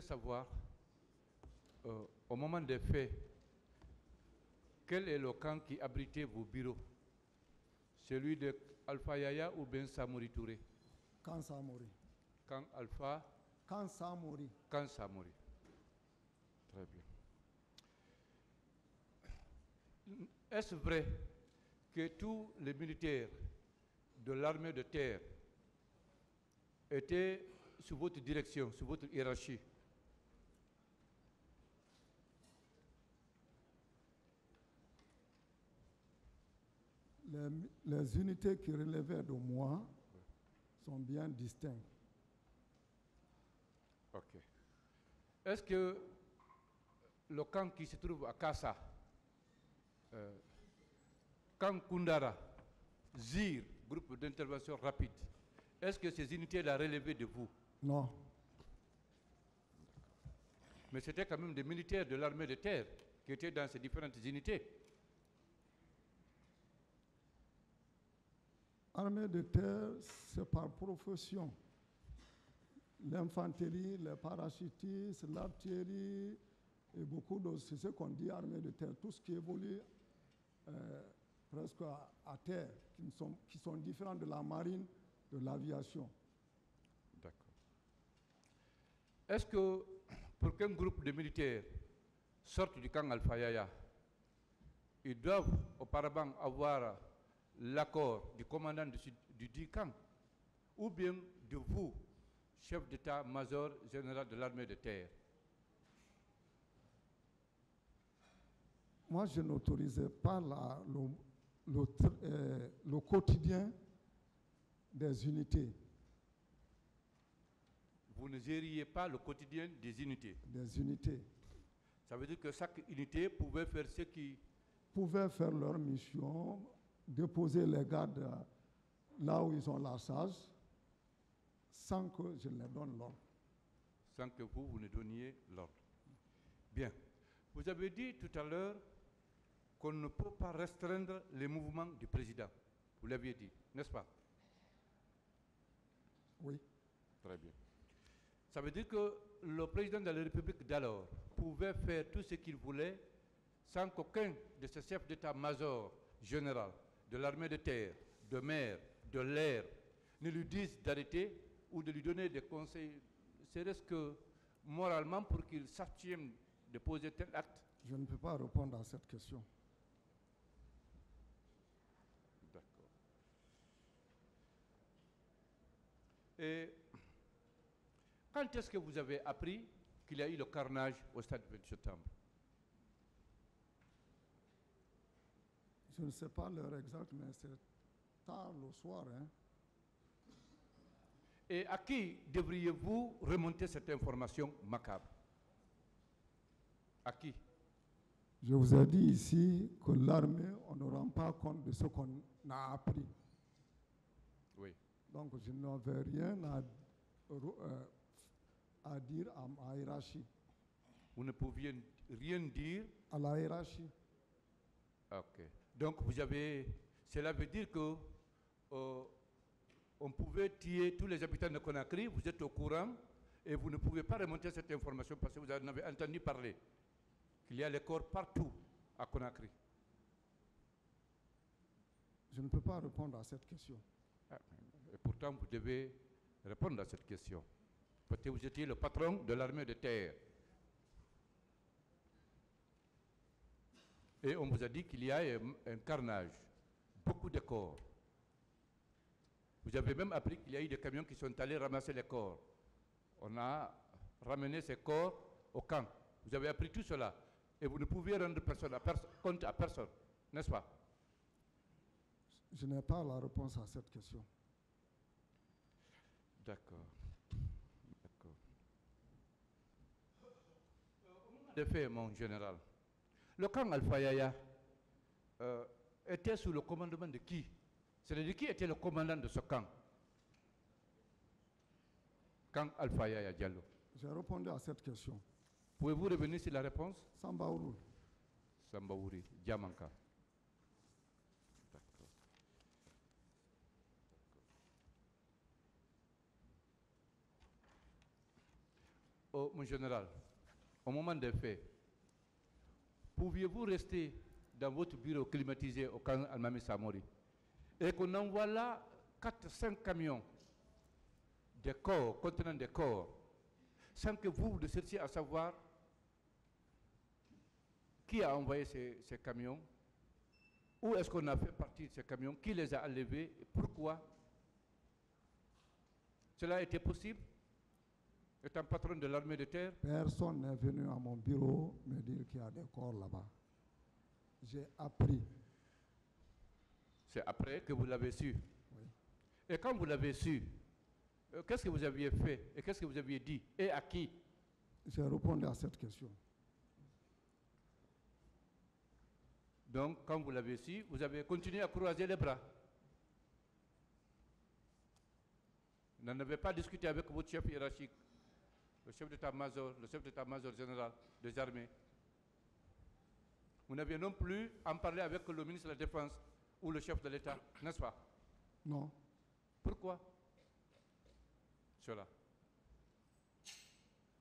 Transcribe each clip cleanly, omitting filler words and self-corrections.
savoir, au moment des faits, quel est le camp qui abritait vos bureaux? Celui de Alpha Yaya ou bien Samori Touré? Camp Samori. Camp Alpha? Camp Samori. Camp Samori. Très bien. Est-ce vrai que tous les militaires de l'armée de terre étaient sous votre direction, sous votre hiérarchie? Les unités qui relevaient de moi sont bien distinctes. Ok. Est-ce que le camp qui se trouve à Kassa, camp Kundara, ZIR, groupe d'intervention rapide, est-ce que ces unités-là relevaient de vous? Non. Mais c'était quand même des militaires de l'armée de terre qui étaient dans ces différentes unités. Armée de terre, c'est par profession. L'infanterie, les parachutistes, l'artillerie et beaucoup d'autres, c'est ce qu'on dit armée de terre. Tout ce qui évolue presque à terre, qui sont différents de la marine, de l'aviation. D'accord. Est-ce que pour qu'un groupe de militaires sorte du camp Alpha Yaya, ils doivent auparavant avoir l'accord du commandant du dit camp ou bien de vous, chef d'état-major général de l'armée de terre? Moi, je n'autorisais pas le quotidien des unités. Vous ne gériez pas le quotidien des unités? Des unités. Ça veut dire que chaque unité pouvait faire ce qui... Pouvaient faire leur mission, déposer les gardes là où ils ont la charge, sans que je leur donne l'ordre. Sans que vous ne donniez l'ordre. Bien. Vous avez dit tout à l'heure qu'on ne peut pas restreindre les mouvements du président. Vous l'aviez dit, n'est-ce pas? Oui. Très bien. Ça veut dire que le président de la République d'alors pouvait faire tout ce qu'il voulait sans qu'aucun de ses chefs d'état-major général de l'armée de terre, de mer, de l'air ne lui dise d'arrêter ou de lui donner des conseils, serait-ce que moralement pour qu'il s'abstienne de poser tel acte? Je ne peux pas répondre à cette question. D'accord. Et quand est-ce que vous avez appris qu'il y a eu le carnage au stade 20 septembre? Je ne sais pas l'heure exacte, mais c'est tard le soir. Hein. Et à qui devriez-vous remonter cette information macabre? À qui? Je vous ai dit ici que l'armée, on ne rend pas compte de ce qu'on a appris. Oui. Donc je n'avais rien à dire à ma hiérarchie. Vous ne pouviez rien dire à la hiérarchie. Ok. Donc vous avez... Cela veut dire que on pouvait tuer tous les habitants de Conakry, vous êtes au courant et vous ne pouvez pas remonter cette information parce que vous en avez entendu parler qu'il y a les corps partout à Conakry. Je ne peux pas répondre à cette question. Et pourtant, vous devez répondre à cette question. Parce que vous étiez le patron de l'armée de terre. Et on vous a dit qu'il y a un carnage, beaucoup de corps. Vous avez même appris qu'il y a eu des camions qui sont allés ramasser les corps. On a ramené ces corps au camp. Vous avez appris tout cela. Et vous ne pouviez rendre compte à personne, n'est-ce pas? Je n'ai pas la réponse à cette question. D'accord. D'accord. De fait, mon général, le camp Alpha Yaya était sous le commandement de qui? C'est-à-dire qui était le commandant de ce camp? Camp Alpha Yaya Diallo. J'ai répondu à cette question. Pouvez-vous revenir sur la réponse? Sambaourou. Sambaouri, Diamanka. D'accord. mon général, au moment des faits, pouviez-vous rester dans votre bureau climatisé au camp Almami Samori et qu'on envoie là 4-5 camions, des corps, contenant des corps, sans que vous ne cherchiez à savoir qui a envoyé ces camions, où est-ce qu'on a fait partie de ces camions, qui les a enlevés, et pourquoi? Cela a été possible? Étant patron de l'armée de terre? Personne n'est venu à mon bureau me dire qu'il y a des corps là-bas. J'ai appris. C'est après que vous l'avez su. Oui. Et quand vous l'avez su, qu'est-ce que vous aviez fait et qu'est-ce que vous aviez dit et à qui? J'ai répondu à cette question. Donc, quand vous l'avez su, vous avez continué à croiser les bras. Vous n'en avez pas discuté avec votre chef hiérarchique, le chef d'état-major général des armées. Vous n'aviez non plus en parlé avec le ministre de la Défense ou le chef de l'État, n'est-ce pas? Non. Pourquoi cela?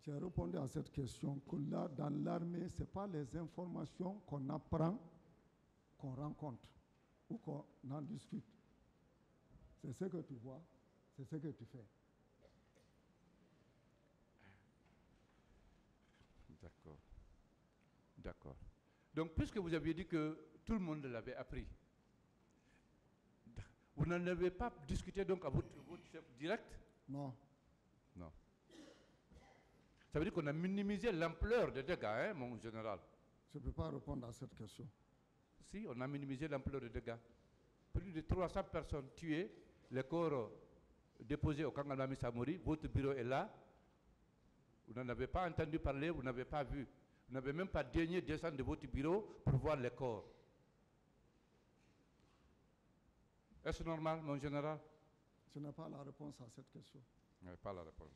J'ai répondu à cette question que là, dans l'armée, ce n'est pas les informations qu'on apprend, qu'on rencontre ou qu'on en discute. C'est ce que tu vois, c'est ce que tu fais. D'accord. D'accord. Donc, puisque vous aviez dit que tout le monde l'avait appris, vous n'en avez pas discuté donc avec votre chef direct? Non. Non. Ça veut dire qu'on a minimisé l'ampleur des dégâts, hein, mon général? Je ne peux pas répondre à cette question. Si, on a minimisé l'ampleur des dégâts. Plus de 300 personnes tuées, les corps déposés au camp Almami Samori, votre bureau est là. Vous n'en avez pas entendu parler, vous n'avez pas vu. Vous n'avez même pas daigné descendre de votre bureau pour voir les corps. Est-ce normal, mon général? Je n'ai pas la réponse à cette question. Je n'ai pas la réponse.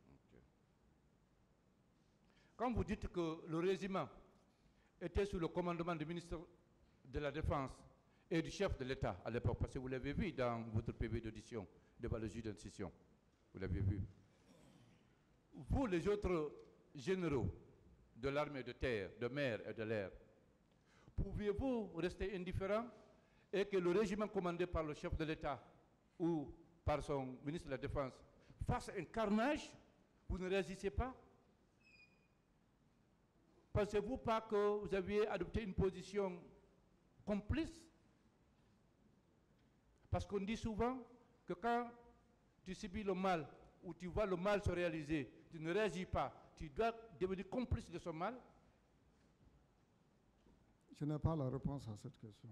Okay. Quand vous dites que le régiment était sous le commandement du ministre de la Défense et du chef de l'État à l'époque, parce que vous l'avez vu dans votre PV d'audition devant le juge d'instruction, vous l'avez vu. Vous, les autres généraux de l'armée de terre, de mer et de l'air, pouviez-vous rester indifférent et que le régiment commandé par le chef de l'État ou par son ministre de la Défense fasse un carnage? Vous ne réagissez pas? Pensez-vous pas que vous aviez adopté une position complice? Parce qu'on dit souvent que quand tu subis le mal ou tu vois le mal se réaliser, tu ne réagis pas, tu dois devenir complice de ce mal. Je n'ai pas la réponse à cette question.